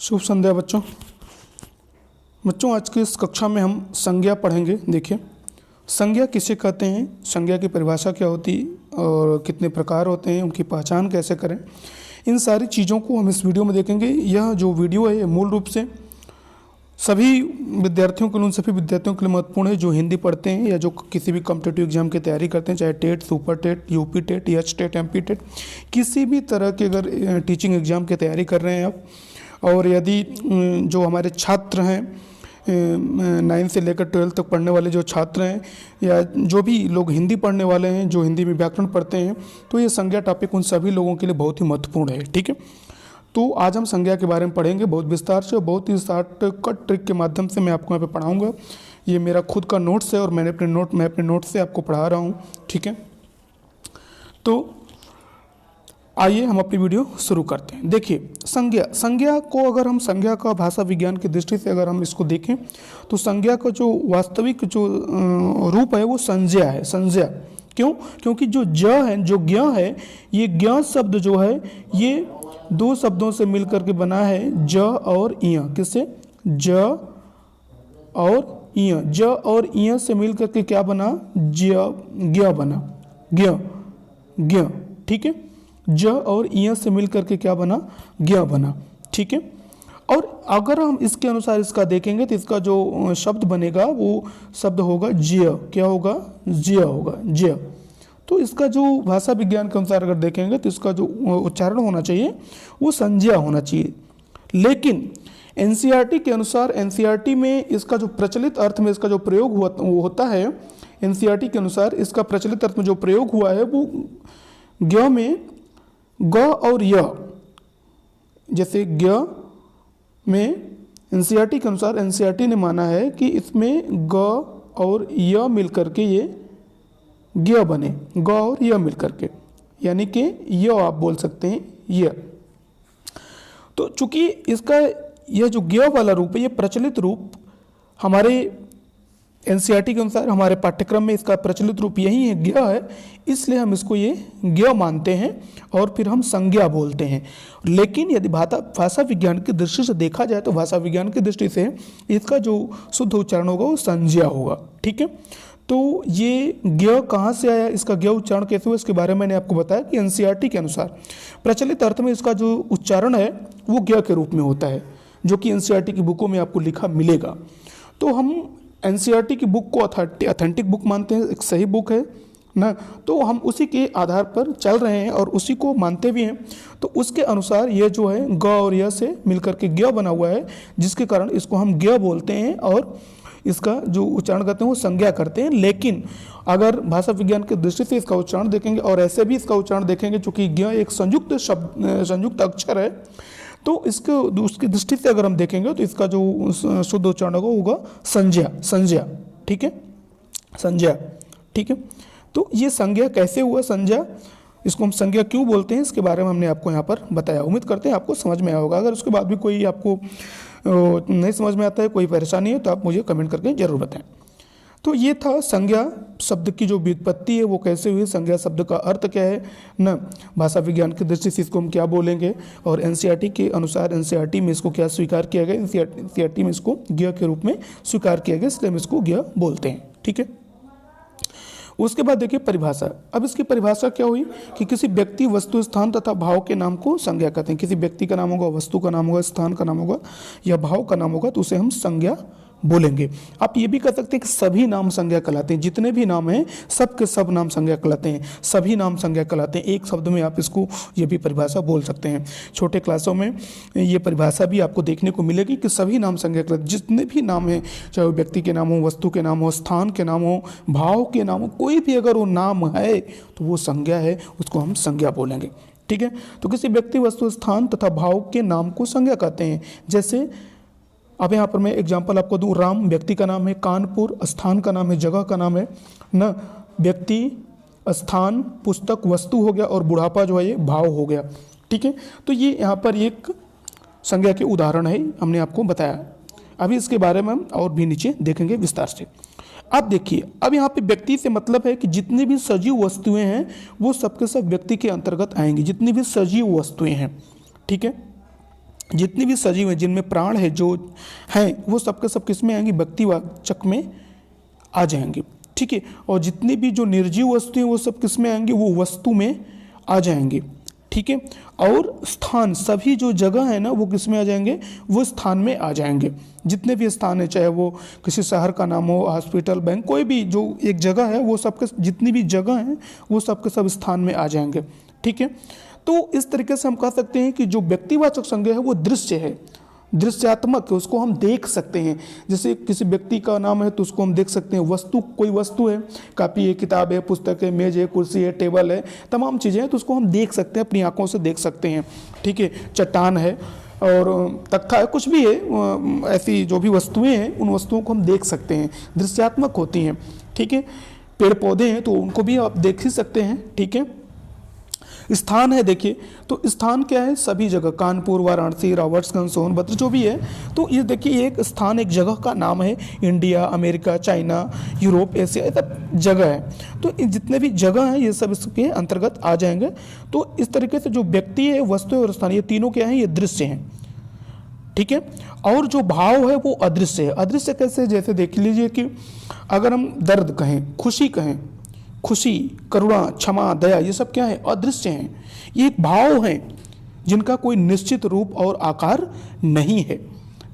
शुभ संध्या बच्चों। आज की इस कक्षा में हम संज्ञा पढ़ेंगे। देखिए, संज्ञा किसे कहते हैं, संज्ञा की परिभाषा क्या होती है और कितने प्रकार होते हैं, उनकी पहचान कैसे करें, इन सारी चीज़ों को हम इस वीडियो में देखेंगे। यह जो वीडियो है ये मूल रूप से सभी विद्यार्थियों के लिए, उन सभी विद्यार्थियों के लिए महत्वपूर्ण है जो हिंदी पढ़ते हैं या जो किसी भी कॉम्पिटिटिव एग्जाम की तैयारी करते हैं, चाहे TET, super TET, UP TET, H TET, MP TET, किसी भी तरह के अगर टीचिंग एग्जाम की तैयारी कर रहे हैं आप, और यदि जो हमारे छात्र हैं 9 से लेकर 12 तक पढ़ने वाले जो छात्र हैं या जो भी लोग हिंदी पढ़ने वाले हैं, जो हिंदी में व्याकरण पढ़ते हैं, तो ये संज्ञा टॉपिक उन सभी लोगों के लिए बहुत ही महत्वपूर्ण है। ठीक है, तो आज हम संज्ञा के बारे में पढ़ेंगे बहुत विस्तार से और बहुत ही शॉर्टकट ट्रिक के माध्यम से मैं आपको यहाँ पे पढ़ाऊँगा। ये मेरा खुद का नोट्स है और मैं अपने नोट से आपको पढ़ा रहा हूँ। ठीक है, तो आइए हम अपनी वीडियो शुरू करते हैं। देखिए, संज्ञा को अगर हम संज्ञा का भाषा विज्ञान की दृष्टि से अगर हम इसको देखें तो संज्ञा का जो वास्तविक जो रूप है वो संज्ञा है। संज्ञा क्यों? क्योंकि जो ज है, जो ज्ञ है, ये ज्ञ शब्द जो है ये दो शब्दों से मिलकर के बना है, ज और इय। किससे? ज और इय। ज और इय से मिलकर के क्या बना? ज्ञ बना। ज्ञ। ठीक है, ज और इय से मिलकर के क्या बना? ज्ञ बना। ठीक है, और अगर हम इसके अनुसार इसका देखेंगे तो इसका जो शब्द बनेगा वो शब्द होगा ज्य। क्या होगा? ज्य होगा, ज्य। तो इसका जो भाषा विज्ञान के अनुसार अगर देखेंगे तो इसका जो उच्चारण होना चाहिए वो संज्ञा होना चाहिए। लेकिन एनसीईआरटी के अनुसार, एनसीईआरटी में इसका जो प्रचलित अर्थ में इसका जो प्रयोग होता है, एनसीईआरटी के अनुसार इसका प्रचलित अर्थ में जो प्रयोग हुआ है वो ज्ञ में ग और य। जैसे ज्ञ में एनसीईआरटी के अनुसार, एनसीईआरटी ने माना है कि इसमें ग और य मिलकर के ये ज्ञ बने, ग और य मिलकर के, यानी कि य आप बोल सकते हैं, य। तो चूंकि इसका यह जो ज्ञ वाला रूप है, ये प्रचलित रूप हमारे एनसीईआरटी के अनुसार हमारे पाठ्यक्रम में इसका प्रचलित रूप यही है, ज्ञ है, इसलिए हम इसको ये ज्ञ मानते हैं और फिर हम संज्ञा बोलते हैं। लेकिन यदि भाषा विज्ञान की दृष्टि से देखा जाए तो भाषा विज्ञान की दृष्टि से इसका जो शुद्ध उच्चारण होगा वो संज्ञा होगा। ठीक है, तो ये ज्ञ कहाँ से आया, इसका ज्ञ उच्चारण कैसे हुआ, इसके बारे में मैंने आपको बताया कि एनसीईआरटी के अनुसार प्रचलित अर्थ में इसका जो उच्चारण है वो ज्ञ के रूप में होता है, जो कि एनसीईआरटी की बुकों में आपको लिखा मिलेगा। तो हम एनसीईआरटी की बुक को ऑथेंटिक बुक मानते हैं, एक सही बुक है ना, तो हम उसी के आधार पर चल रहे हैं और उसी को मानते भी हैं। तो उसके अनुसार ये जो है ग और य से मिलकर के ज्ञ बना हुआ है, जिसके कारण इसको हम ज्ञ बोलते हैं और इसका जो उच्चारण करते हैं वो संज्ञा करते हैं। लेकिन अगर भाषा विज्ञान की दृष्टि से इसका उच्चारण देखेंगे और ऐसे भी इसका उच्चारण देखेंगे, चूँकि ज्ञ एक संयुक्त अक्षर है, तो उसकी दृष्टि से अगर हम देखेंगे तो इसका जो शुद्ध उच्चारण होगा संज्ञा। ठीक है, संज्ञा। ठीक है, तो ये संज्ञा कैसे हुआ? संज्ञा, इसको हम संज्ञा क्यों बोलते हैं, इसके बारे में हमने आपको यहाँ पर बताया। उम्मीद करते हैं आपको समझ में आया होगा। अगर उसके बाद भी कोई आपको नहीं समझ में आता है, कोई परेशानी है, तो आप मुझे कमेंट करके जरूर बताएं। तो ये था संज्ञा शब्द की जो व्युत्पत्ति है वो कैसे हुई, संज्ञा शब्द का अर्थ क्या है ना, भाषा विज्ञान की दृष्टि से इसको हम क्या बोलेंगे, और एनसीईआरटी के अनुसार एनसीईआरटी में इसको क्या स्वीकार किया गया, एनसीईआरटी में इसको ज्ञ के रूप में स्वीकार किया गया, इसलिए हम इसको ज्ञ बोलते हैं। ठीक है, उसके बाद देखिए परिभाषा। अब इसकी परिभाषा क्या हुई कि किसी व्यक्ति, वस्तु, स्थान तथा भाव के नाम को संज्ञा कहते हैं। किसी व्यक्ति का नाम होगा, वस्तु का नाम होगा, स्थान का नाम होगा या भाव का नाम होगा, तो उसे हम संज्ञा बोलेंगे। आप ये भी कह सकते हैं कि सभी नाम संज्ञा कहलाते हैं, जितने भी नाम हैं सब के सब नाम संज्ञा कहलाते हैं, सभी नाम संज्ञा कहलाते हैं। एक शब्द में आप इसको ये भी परिभाषा बोल सकते हैं। छोटे क्लासों में ये परिभाषा भी आपको देखने को मिलेगी कि सभी नाम संज्ञा कहलाते हैं, जितने भी नाम हैं, चाहे वो व्यक्ति के नाम हो, वस्तु के नाम हो, स्थान के नाम हो, भाव के नाम हो, कोई भी अगर वो नाम है तो वो संज्ञा है, उसको हम संज्ञा बोलेंगे। ठीक है, तो किसी व्यक्ति, वस्तु, स्थान तथा भाव के नाम को संज्ञा कहते हैं। जैसे अब यहाँ पर मैं एग्जांपल आपको दूँ, राम व्यक्ति का नाम है, कानपुर स्थान का नाम है, जगह का नाम है ना, व्यक्ति, स्थान, पुस्तक, वस्तु हो गया, और बुढ़ापा जो है ये भाव हो गया। ठीक है, तो ये यहाँ पर एक संज्ञा के उदाहरण है, हमने आपको बताया। अभी इसके बारे में हम और भी नीचे देखेंगे विस्तार से। अब देखिए, अब यहाँ पे व्यक्ति से मतलब है कि जितनी भी सजीव वस्तुएं हैं वो सबके सब व्यक्ति के अंतर्गत आएंगी, जितनी भी सजीव वस्तुएं हैं। ठीक है, जितनी भी सजीव हैं जिनमें प्राण है जो हैं वो सब के सब किस में आएंगे, व्यक्तिवाचक में आ जाएंगे। ठीक है, और जितनी भी जो निर्जीव वस्तु हैं वो सब किस में आएंगे, वो वस्तु में आ जाएंगे। ठीक है, और स्थान, सभी जो जगह है ना वो किस में आ जाएंगे, वो स्थान में आ जाएंगे। जितने भी स्थान है, चाहे वो किसी शहर का नाम हो, हॉस्पिटल, बैंक, कोई भी जो एक जगह है वो सबके, जितनी भी जगह हैं वो सबके सब स्थान में आ जाएंगे। ठीक है, तो इस तरीके से हम कह सकते हैं कि जो व्यक्तिवाचक संज्ञा है वो दृश्य है, दृश्यात्मक है, उसको हम देख सकते हैं। जैसे किसी व्यक्ति का नाम है तो उसको हम देख सकते हैं। वस्तु, कोई वस्तु है, कापी है, किताब है, पुस्तक है, मेज है, कुर्सी है, टेबल है, तमाम चीज़ें हैं, तो उसको हम देख सकते हैं, अपनी आंखों से देख सकते हैं। ठीक है, चट्टान है और तख्ता है, कुछ भी है, ऐसी जो भी वस्तुएं हैं उन वस्तुओं को हम देख सकते हैं, दृश्यात्मक होती हैं। ठीक है, पेड़ पौधे हैं तो उनको भी आप देख ही सकते हैं। ठीक है, स्थान है, देखिए तो स्थान क्या है, सभी जगह, कानपुर, वाराणसी, रॉबर्ट्सगंज, सोनभद्र, जो भी है, तो ये देखिए एक स्थान, एक जगह का नाम है। India, America, China, Europe, Asia, ये सब जगह है। तो जितने भी जगह हैं ये सब इसके अंतर्गत आ जाएंगे। तो इस तरीके से जो व्यक्ति है, वस्तु और स्थान, ये तीनों क्या हैं, ये दृश्य हैं। ठीक है, और जो भाव है वो अदृश्य है। अदृश्य कैसे, जैसे देख लीजिए कि अगर हम दर्द कहें, खुशी कहें, खुशी, करुणा, क्षमा, दया, ये सब क्या है, अदृश्य हैं। ये एक भाव हैं जिनका कोई निश्चित रूप और आकार नहीं है।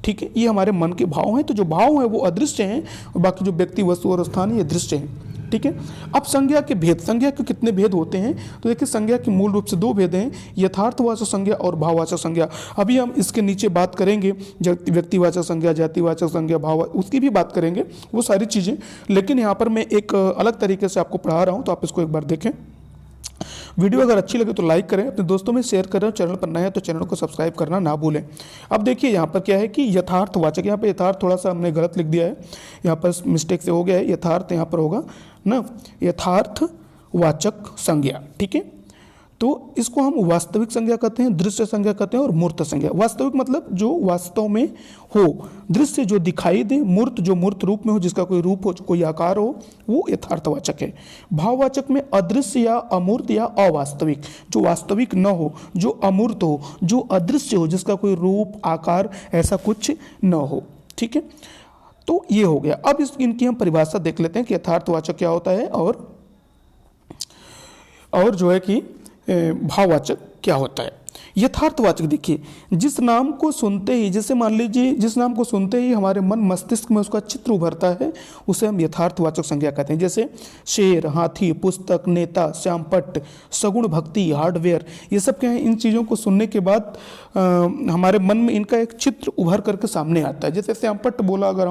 ठीक है, ये हमारे मन के भाव हैं। तो जो भाव हैं वो अदृश्य हैं और बाकी जो व्यक्ति, वस्तु और स्थान ये दृश्य हैं। ठीक है, अब संज्ञा के भेद, संज्ञा के कितने भेद होते हैं, तो देखिए संज्ञा के मूल रूप से दो भेद हैं, यथार्थवाचक संज्ञा और भाववाचक संज्ञा। अभी हम इसके नीचे बात करेंगे, व्यक्तिवाचक संज्ञा, जातिवाचक संज्ञा, भाव, उसकी भी बात करेंगे, वो सारी चीज़ें। लेकिन यहाँ पर मैं एक अलग तरीके से आपको पढ़ा रहा हूँ, तो आप इसको एक बार देखें। वीडियो अगर अच्छी लगे तो लाइक करें, अपने दोस्तों में शेयर करें, चैनल पर नए हैं तो चैनल को सब्सक्राइब करना ना भूलें। अब देखिए यहाँ पर क्या है कि यथार्थवाचक, यहाँ पर यथार्थ थोड़ा सा हमने गलत लिख दिया है, यहाँ पर मिस्टेक से हो गया है, यथार्थ यहाँ पर होगा ना, यथार्थवाचक संज्ञा। ठीक है, तो इसको हम वास्तविक संज्ञा कहते हैं, दृश्य संज्ञा कहते हैं और मूर्त संज्ञा। वास्तविक मतलब जो वास्तव में हो, दृश्य जो दिखाई दे, मूर्त जो मूर्त रूप में हो, जिसका कोई रूप हो, कोई आकार हो, वो यथार्थवाचक है। भाववाचक में अदृश्य या अमूर्त या अवास्तविक, जो वास्तविक न हो, जो अमूर्त हो, जो अदृश्य हो, जिसका कोई रूप, आकार, ऐसा कुछ न हो। ठीक है, तो ये हो गया। अब इनकी हम परिभाषा देख लेते हैं कि यथार्थवाचक क्या होता है और जो है कि भाववाचक क्या होता है। यथार्थवाचक देखिए, जिस नाम को सुनते ही, जैसे मान लीजिए जिस नाम को सुनते ही हमारे मन मस्तिष्क में उसका चित्र उभरता है, उसे हम यथार्थवाचक संज्ञा कहते हैं। जैसे शेर, हाथी, पुस्तक, नेता, श्यामपट्ट, सगुण भक्ति, हार्डवेयर, ये सब क्या है, इन चीज़ों को सुनने के बाद हमारे मन में इनका एक चित्र उभर करके सामने आता है। जैसे श्यामपट्ट बोला, अगर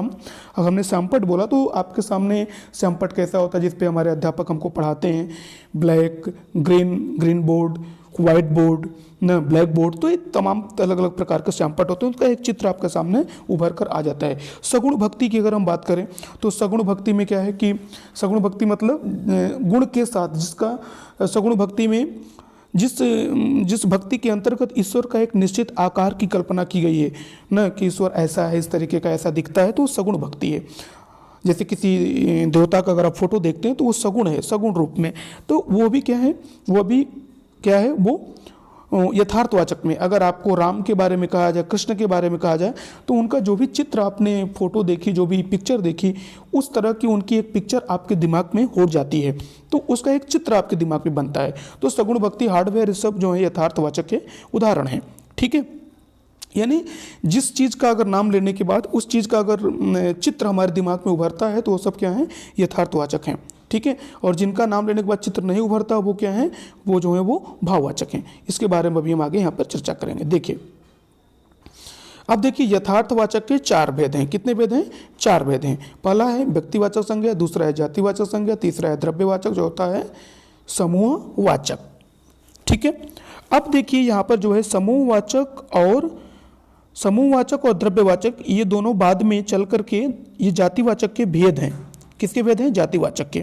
हमने श्यामपट्ट बोला तो आपके सामने श्यामपट्ट कैसा होता है, जिसपे हमारे अध्यापक हमको पढ़ाते हैं, black, green board, white board ना, ब्लैक बोर्ड, तो ये तमाम अलग अलग प्रकार के श्यामपट्ट होते हैं, उनका एक चित्र आपके सामने उभर कर आ जाता है। सगुण भक्ति की अगर हम बात करें तो सगुण भक्ति में क्या है कि सगुण भक्ति मतलब गुण के साथ, जिसका सगुण भक्ति में जिस भक्ति के अंतर्गत ईश्वर का एक निश्चित आकार की कल्पना की गई है ना, कि ईश्वर ऐसा है, इस तरीके का ऐसा दिखता है, तो सगुण भक्ति है। जैसे किसी देवता का अगर आप फोटो देखते हैं तो वो सगुण है, सगुण रूप में, तो वो भी क्या है, वो यथार्थवाचक में। अगर आपको राम के बारे में कहा जाए, कृष्ण के बारे में कहा जाए, तो उनका जो भी चित्र आपने फोटो देखी, जो भी पिक्चर देखी, उस तरह की उनकी एक पिक्चर आपके दिमाग में हो जाती है, तो उसका एक चित्र आपके दिमाग में बनता है। तो सगुण भक्ति, हार्डवेयर, सब जो है यथार्थवाचक के उदाहरण हैं। ठीक है, यानी जिस चीज़ का अगर नाम लेने के बाद उस चीज़ का अगर चित्र हमारे दिमाग में उभरता है तो वो सब क्या है, यथार्थवाचक हैं। ठीक है, और जिनका नाम लेने के बाद चित्र नहीं उभरता वो क्या है, वो जो है वो भाववाचक हैं। इसके बारे में अभी हम आगे यहाँ पर चर्चा करेंगे। देखिए, अब देखिए यथार्थवाचक के 4 भेद हैं। कितने भेद हैं? 4 भेद हैं। पहला है व्यक्तिवाचक संज्ञा, दूसरा है जातिवाचक संज्ञा, तीसरा है द्रव्यवाचक, जो होता है समूहवाचक। ठीक है, अब देखिए यहाँ पर जो है समूहवाचक और द्रव्यवाचक, ये दोनों बाद में चल करके ये जातिवाचक के भेद हैं। किसके भेद हैं? जातिवाचक के।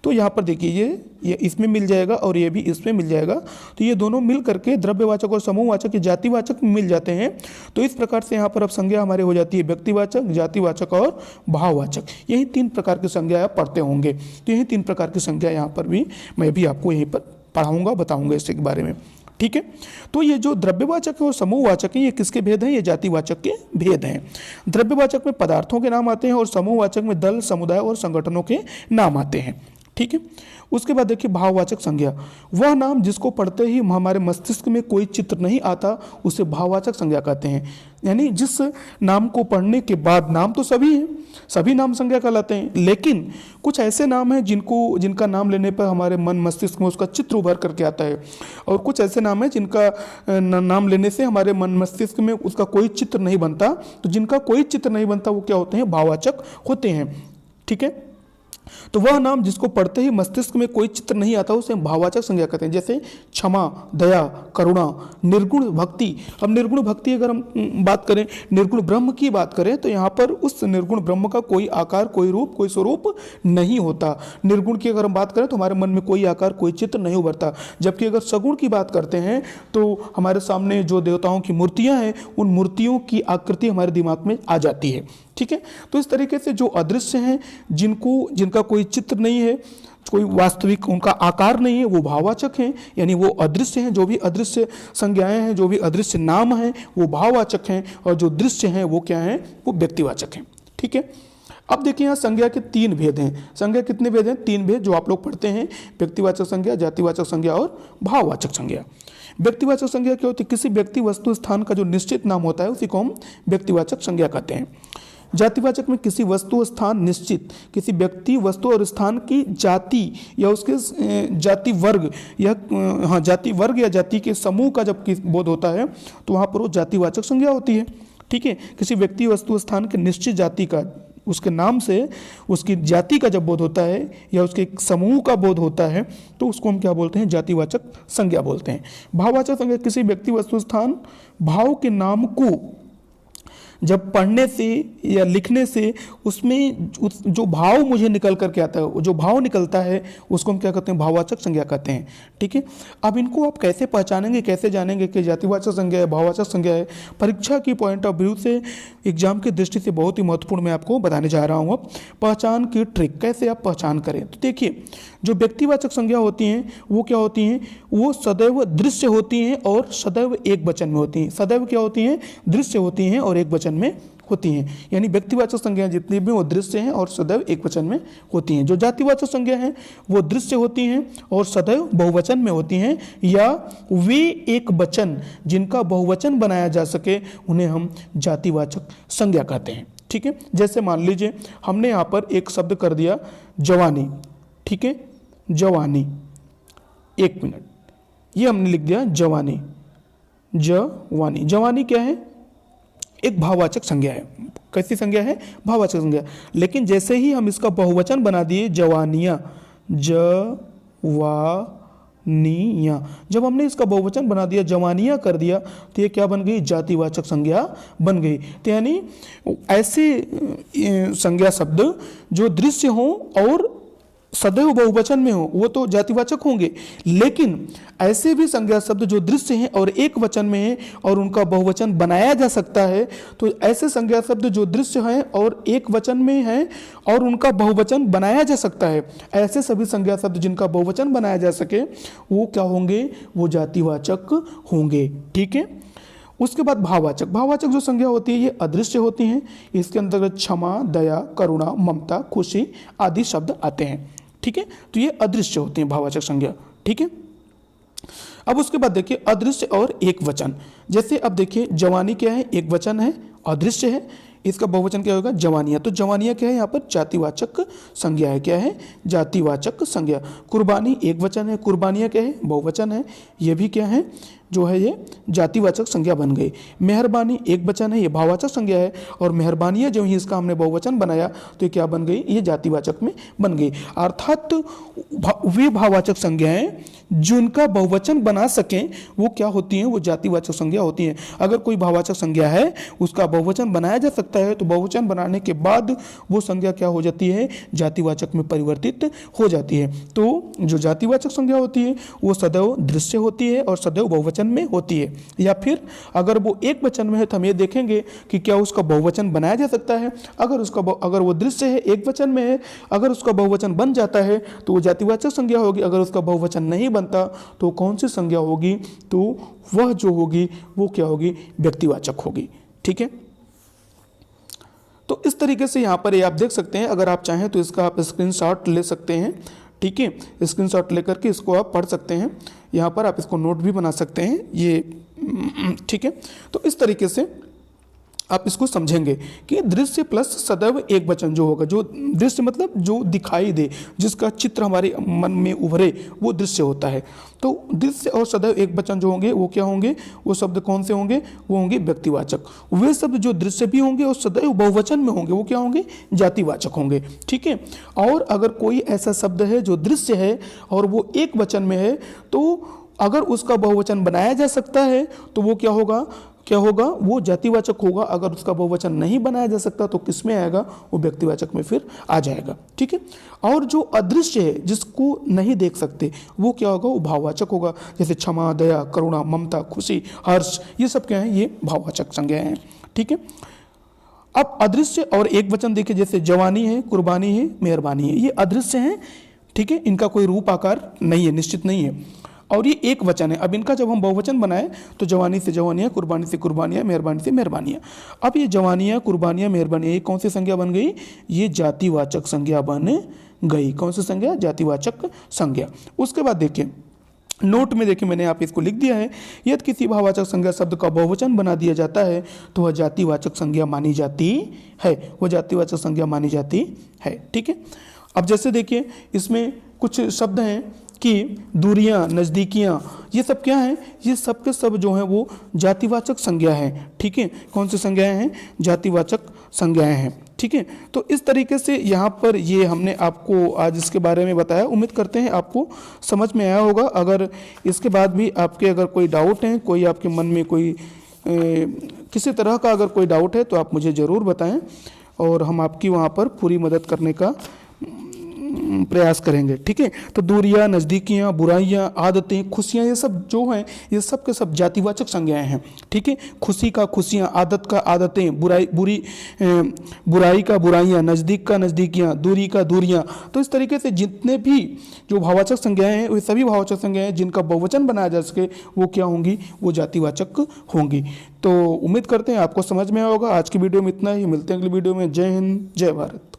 तो यहाँ पर देखिए ये इसमें मिल जाएगा और ये भी इसमें मिल जाएगा, तो ये दोनों मिल करके द्रव्यवाचक और समूहवाचक, जातिवाचक में मिल जाते हैं। तो इस प्रकार से यहाँ पर अब संज्ञा हमारे हो जाती है व्यक्तिवाचक, जातिवाचक और भाववाचक। यही 3 प्रकार की संज्ञा आप पढ़ते होंगे। तो यही 3 प्रकार की संज्ञा यहाँ पर भी मैं भी आपको यहीं पर पढ़ाऊँगा, बताऊँगा इसके बारे में। ठीक है। तो ये जो द्रव्यवाचक है और समूहवाचक है, ये किसके भेद हैं? ये जातिवाचक के भेद हैं। द्रव्यवाचक में पदार्थों के नाम आते हैं और समूहवाचक में दल, समुदाय और संगठनों के नाम आते हैं। ठीक है। उसके बाद देखिए भाववाचक संज्ञा, वह नाम जिसको पढ़ते ही हमारे मस्तिष्क में कोई चित्र नहीं आता उसे भाववाचक संज्ञा कहते हैं। यानी जिस नाम को पढ़ने के बाद, नाम तो सभी हैं, सभी नाम संज्ञा कहलाते हैं, लेकिन कुछ ऐसे नाम हैं जिनका नाम लेने पर हमारे मन मस्तिष्क में उसका चित्र उभर करके आता है, और कुछ ऐसे नाम हैं जिनका नाम लेने से हमारे मन मस्तिष्क में उसका कोई चित्र नहीं बनता। तो जिनका कोई चित्र नहीं बनता वो क्या होते हैं? भाववाचक होते हैं। ठीक है। तो वह नाम जिसको पढ़ते ही मस्तिष्क में कोई चित्र नहीं आता उसे भाववाचक संज्ञा कहते हैं। जैसे क्षमा, दया, करुणा, निर्गुण भक्ति। अब निर्गुण भक्ति अगर हम बात करें, निर्गुण ब्रह्म की बात करें, तो यहाँ पर उस निर्गुण ब्रह्म का कोई आकार, कोई रूप, कोई स्वरूप नहीं होता। निर्गुण की अगर हम बात करें तो हमारे मन में कोई आकार, कोई चित्र नहीं उभरता। जबकि अगर सगुण की बात करते हैं तो हमारे सामने जो देवताओं की मूर्तियां हैं, उन मूर्तियों की आकृति हमारे दिमाग में आ जाती है। ठीक है। तो इस तरीके से जो अदृश्य हैं, जिनका कोई चित्र नहीं है, कोई वास्तविक उनका आकार नहीं है, वो भाववाचक हैं, यानी वो अदृश्य हैं। जो भी अदृश्य संज्ञाएं हैं, जो भी अदृश्य नाम हैं, वो भाववाचक हैं, और जो दृश्य हैं वो क्या हैं? वो व्यक्तिवाचक हैं। ठीक है। अब देखिए यहाँ संज्ञा के 3 भेद हैं। संज्ञा कितने भेद हैं? 3 भेद जो आप लोग पढ़ते हैं, व्यक्तिवाचक संज्ञा, जातिवाचक संज्ञा और भाववाचक संज्ञा। व्यक्तिवाचक संज्ञा क्या होती है? किसी व्यक्ति, वस्तु, स्थान का जो निश्चित नाम होता है उसी को हम व्यक्तिवाचक संज्ञा कहते हैं। जातिवाचक में किसी वस्तु, स्थान, निश्चित किसी व्यक्ति, वस्तु और स्थान की जाति या उसके जाति वर्ग या जाति वर्ग या जाति के समूह का जब बोध होता है तो वहाँ पर वो जातिवाचक संज्ञा होती है। ठीक है। किसी व्यक्ति, वस्तु, स्थान के निश्चित जाति का, उसके नाम से उसकी जाति का जब बोध होता है या उसके समूह का बोध होता है तो उसको हम क्या बोलते हैं? जातिवाचक संज्ञा बोलते हैं। भाववाचक संज्ञा किसी व्यक्ति, वस्तु, स्थान, भाव के नाम को जब पढ़ने से या लिखने से उसमें जो भाव मुझे निकल करके आता है, जो भाव निकलता है, उसको हम क्या कहते हैं? भाववाचक संज्ञा कहते हैं। ठीक है। अब इनको आप कैसे पहचानेंगे, कैसे जानेंगे कि जातिवाचक संज्ञा है, भाववाचक संज्ञा है? परीक्षा की पॉइंट ऑफ व्यू से, एग्जाम की दृष्टि से बहुत ही महत्वपूर्ण मैं आपको बताने जा रहा हूँ। अब पहचान की ट्रिक, कैसे आप पहचान करें। तो देखिए, जो व्यक्तिवाचक संज्ञा होती हैं वो क्या होती हैं? वो सदैव दृश्य होती हैं और सदैव एक वचन में होती हैं। सदैव क्या होती हैं? दृश्य होती हैं और एक वचन में होती हैं। यानी व्यक्तिवाचक संज्ञा जितनी भी वो दृश्य हैं और सदैव एक वचन में होती हैं। जो जातिवाचक संज्ञा हैं वो दृश्य होती हैं और सदैव बहुवचन में होती हैं, या वे एक वचन जिनका बहुवचन बनाया जा सके उन्हें हम जातिवाचक संज्ञा कहते हैं। ठीक है। जैसे मान लीजिए हमने यहाँ पर एक शब्द कर दिया जवानी। ठीक है। जवानी, 1 मिनट, ये हमने लिख दिया जवानी। जवानी, जवानी क्या है? एक भाववाचक संज्ञा है। कैसी संज्ञा है? भाववाचक संज्ञा। लेकिन जैसे ही हम इसका बहुवचन बना दिए जवानियाँ, जवानियाँ, जब हमने इसका बहुवचन बना दिया, जवानियाँ कर दिया, तो ये क्या बन गई? जातिवाचक संज्ञा बन गई। तो यानी ऐसे संज्ञा शब्द जो दृश्य हों और सदैव बहुवचन में हो वो तो जातिवाचक होंगे, लेकिन ऐसे भी संज्ञा शब्द जो दृश्य हैं और एक वचन में हैं और उनका बहुवचन बनाया जा सकता है, तो ऐसे संज्ञा शब्द जो दृश्य हैं और एक वचन में हैं और उनका बहुवचन बनाया जा सकता है, ऐसे सभी संज्ञा शब्द जिनका बहुवचन बनाया जा सके वो क्या होंगे? वो जातिवाचक होंगे। ठीक है। उसके बाद भाववाचक। भाववाचक जो संज्ञा होती है ये अदृश्य होती हैं। इसके अंतर्गत क्षमा, दया, करुणा, ममता, खुशी आदि शब्द आते हैं। ठीक है। तो ये अदृश्य होती हैं भाववाचक संज्ञा। ठीक है। अब उसके बाद देखिए अदृश्य और एक वचन। जैसे अब देखिए जवानी क्या है? एक वचन है, अदृश्य है, इसका बहुवचन क्या होगा? जवानियाँ। तो जवानियाँ क्या है? यहाँ पर जातिवाचक संज्ञा है। क्या है? जातिवाचक संज्ञा। कुर्बानी एक वचन है, कुर्बानियाँ क्या है? बहुवचन है, ये भी क्या है? जो है ये जातिवाचक संज्ञा बन गई। मेहरबानी एक वचन है, ये भाववाचक संज्ञा है, और मेहरबानियाँ जो ही इसका हमने बहुवचन बनाया तो ये क्या बन गई? ये जातिवाचक में बन गई। अर्थात वे भाववाचक संज्ञाएं जिनका बहुवचन बना सकें वो क्या होती हैं? वो जातिवाचक संज्ञा होती हैं। अगर कोई भाववाचक संज्ञा है उसका बहुवचन बनाया जा सकता है तो बहुवचन बनाने के बाद वो संज्ञा क्या हो जाती है, जातिवाचक में परिवर्तित हो जाती है। तो जो जातिवाचक संज्ञा होती है वो सदैव दृश्य होती है और सदैव बहुवचन में होती है। या फिर अगर वो एक वचन में है तो हम ये देखेंगे कि क्या उसका बहुवचन बनाया जा सकता है। अगर वो दृश्य है, एक वचन में है, अगर उसका बहुवचन बन जाता है तो वो जातिवाचक संज्ञा होगी। अगर उसका बहुवचन नहीं बनता तो कौन सी संज्ञा होगी, तो वह जो होगी वो क्या होगी, व्यक्तिवाचक होगी। ठीक है, तो इस तरीके से यहाँ पर ये आप देख सकते हैं। अगर आप चाहें तो इसका आप स्क्रीनशॉट ले सकते हैं। ठीक है, स्क्रीनशॉट लेकर के इसको आप पढ़ सकते हैं। यहाँ पर आप इसको नोट भी बना सकते हैं ये। ठीक है, तो इस तरीके से आप इसको समझेंगे कि दृश्य प्लस सदैव एक वचन जो होगा, जो दृश्य मतलब जो दिखाई दे, जिसका चित्र हमारे मन में उभरे, वो दृश्य होता है। तो दृश्य और सदैव एक वचन जो होंगे वो क्या होंगे, वो शब्द कौन से होंगे, वो होंगे व्यक्तिवाचक। वे शब्द जो दृश्य भी होंगे और सदैव बहुवचन में होंगे वो क्या होंगे, जातिवाचक होंगे। ठीक है, और अगर कोई ऐसा शब्द है जो दृश्य है और वो एक वचन में है तो अगर उसका बहुवचन बनाया जा सकता है तो वो क्या होगा, वो जातिवाचक होगा। अगर उसका बहुवचन नहीं बनाया जा सकता तो किस में आएगा, वो व्यक्तिवाचक में फिर आ जाएगा। ठीक है, और जो अदृश्य है जिसको नहीं देख सकते वो क्या होगा, वो भाववाचक होगा। जैसे क्षमा, दया, करुणा, ममता, खुशी, हर्ष, ये सब क्या है, ये भाववाचक संज्ञाएं हैं। ठीक है, अब अदृश्य और एक वचन देखिए, जैसे जवानी है, कुर्बानी है, मेहरबानी है, ये अदृश्य हैं। ठीक है, इनका कोई रूप आकार नहीं है, निश्चित नहीं है, और ये एक वचन है। अब इनका जब हम बहुवचन बनाए तो जवानी से जवानियाँ, कुर्बानी से कुर्बानियाँ, मेहरबानी से मेहरबानियाँ। अब ये जवानियाँ, कुर्बानियाँ, मेहरबानियाँ, ये कौन सी संज्ञा बन गई, ये जातिवाचक संज्ञा बन गई। कौन सी संज्ञा, जातिवाचक संज्ञा। उसके बाद देखिए नोट में, देखिए मैंने आप इसको लिख दिया है, यदि किसी भाववाचक संज्ञा शब्द का बहुवचन बना दिया जाता है तो वह जातिवाचक संज्ञा मानी जाती है, वह जातिवाचक संज्ञा मानी जाती है। ठीक है, अब जैसे देखिए इसमें कुछ शब्द हैं कि दूरियां, नज़दीकियां, ये सब क्या हैं, ये सब के सब जो हैं वो जातिवाचक संज्ञा हैं। ठीक है, कौन सी संज्ञाएं हैं, जातिवाचक संज्ञाएं हैं। ठीक है, तो इस तरीके से यहाँ पर ये हमने आपको आज इसके बारे में बताया। उम्मीद करते हैं आपको समझ में आया होगा। अगर इसके बाद भी आपके अगर कोई डाउट हैं, कोई आपके मन में कोई किसी तरह का अगर कोई डाउट है तो आप मुझे ज़रूर बताएं और हम आपकी वहाँ पर पूरी मदद करने का प्रयास करेंगे। ठीक है, तो दूरियां, नज़दीकियां, बुराइयां, आदतें, खुशियां, ये सब जो हैं ये सब के सब जातिवाचक संज्ञाएं हैं। ठीक है, खुशी का खुशियां, आदत का आदतें, बुराई का बुराइयां, नज़दीक का नज़दीकियां, दूरी का दूरियां। तो इस तरीके से जितने भी जो भाववाचक संज्ञाएं हैं वे सभी भाववाचक संज्ञाएं जिनका बहुवचन बनाया जा सके वो क्या होंगी, वो जातिवाचक होंगी। तो उम्मीद करते हैं आपको समझ में आया होगा। आज की वीडियो में इतना ही, मिलते हैं अगली वीडियो में। जय हिंद, जय भारत।